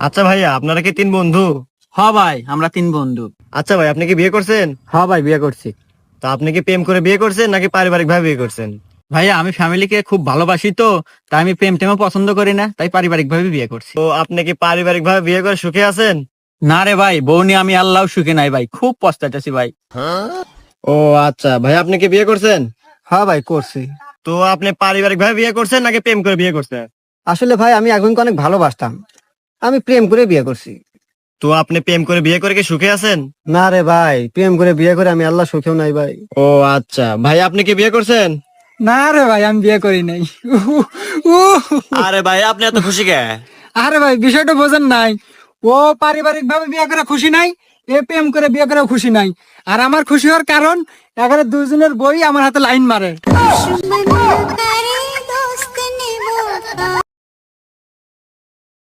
আচ্ছা ভাইয়া, আপনারা কি তিন বন্ধু? হ ভাই, আমরা তিন বন্ধু। আচ্ছা ভাই, আপনি কি বিয়ে করছেন? হ্যাঁ ভাই, বিয়ে করছি। তা আপনি কি প্রেম করে বিয়ে করছেন নাকি পারিবারিক ভাবে বিয়ে করছেন? ভাইয়া, আমি ফ্যামিলিকে খুব ভালোবাসি, তো তাই আমি প্রেম টেমও পছন্দ করি না, তাই পারিবারিক ভাবে বিয়ে করছি। তো আপনি কি পারিবারিক ভাবে বিয়ে করে সুখে আছেন? না রে ভাই, বউ নিয়ে আমি আল্লাহ সুখে নাই ভাই, খুব পস্তাইতেছি ভাই। ও আচ্ছা ভাই, আপনি কি বিয়ে করছেন? হ্যাঁ ভাই, করছি। তো আপনি পারিবারিক ভাবে বিয়ে করছেন নাকি প্রেম করে বিয়ে করছেন? আসলে ভাই, আমি একজনকে অনেক ভালোবাসতাম, আমি প্রেম করে বিয়ে করছি। তো আপনি প্রেম করে বিয়ে করে কি সুখে আছেন? না রে ভাই, প্রেম করে বিয়ে করে আমি আল্লাহ সুখেও নাই ভাই। ও আচ্ছা ভাই, আপনি কি বিয়ে করছেন? না রে ভাই, আমি বিয়ে করি নাই। আরে ভাই, আপনি এত খুশি কে? আরে ভাই, বিষয়টা বোঝেন নাই। ও পারিবারিক ভাবে বিয়ে করে খুশি নাই, এ প্রেম করে বিয়ে করে খুশি নাই। আর আমার খুশি হওয়ার কারণ, এখানে দুজনের বই আমার হাতে লাইন মারে। दुश्मन करे दोस्त ने वो